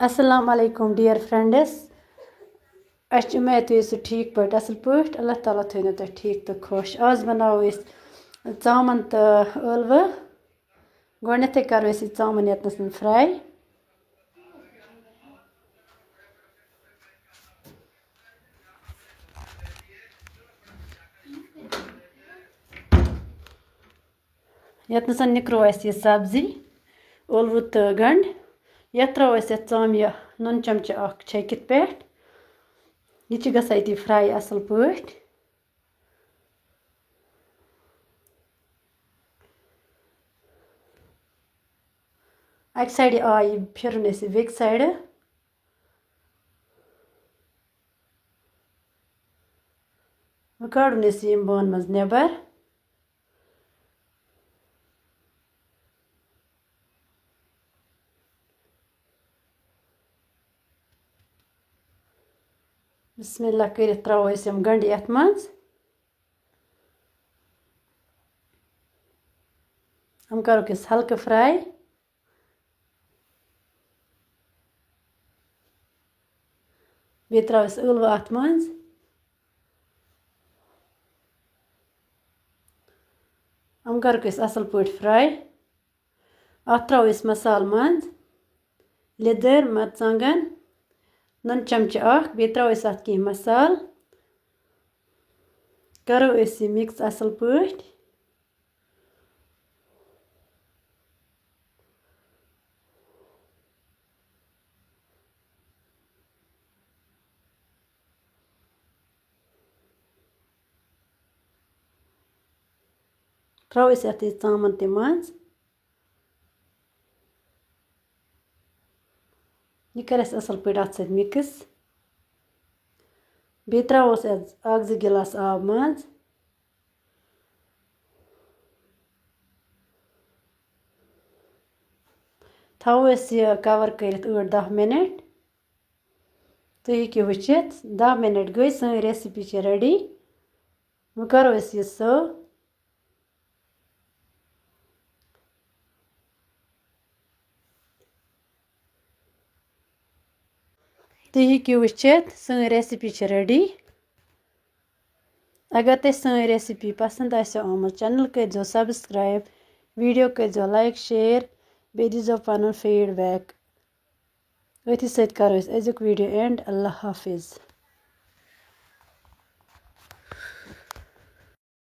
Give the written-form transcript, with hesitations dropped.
Assalamu alaikum dear friends. Aš umeed tu ठीक pāt asal pāt. Allah Taala thayna ta ठीक ta khosh. Az banao is tsaman ta ölva. Go'nethe karo is tsaman yatnas fry. Yatnas nikro is ye sabzi. Ölvu ta gand. Yatra is tsam ya nun chamcha ak chekit pāt. Ye chi gasayti fry asal pāt. Ek side ay phirun is vik side. Vakadun is yim bon maz nebar. Bismillah kٔرِتھ تراوو أسۍ یِم گنڈٕ یتھ منٛز یِم کَروکھ أسۍ ہلکہٕ فراے بیٚیہِ تراوو أسۍ ٲلوٕ اَتھ منٛز یِم کَروکھ أسۍ اَصٕل پٲٹھۍ فراے اَتھ تراوو أسۍ مصالہٕ منٛز لیٚدٕر مرژٕوانٛگن نُن چمچہٕ اکھ بیٚیہِ تراوو أسۍ اَتھ کینٛہہ مصالہٕ کرو أسۍ یہِ مِکس اَصٕل پٲٹھۍ تراوو أسۍ اَتھ ژامن تہِ منٛز یہِ کَرِ اَسہِ اَصٕل پٲٹھۍ اَتھ سۭتۍ مِکس بیٚیہِ تراووس اکھ زٕ گِلاس آب منٛز تھاوو أسۍ یہِ کور کٔرِتھ 8-10 مِنٹ تُہۍ ہیٚکِو وٕچھِتھ 10 مِنٹ گٔے سٲنۍ ریسِپی چھِ ریڈی وۄنۍ کَرو أسۍ یہِ سٔرو تُہۍ ہیٚکِو وٕچھِتھ سٲنۍ ریسِپی چھِ ریڈی اگر تۄہہِ سٲنۍ ریسِپی پسنٛد آسیو آمٕژ چینل کٔرۍزیو سبسکرایب ویٖڈیو کٔرۍزیو لایک شیر بیٚیہِ دیٖزیو پنُن فیٖڈبیک أتھی سۭتۍ کرو أسۍ أزیُک ویٖڈیو اینڈ اللہ حافظ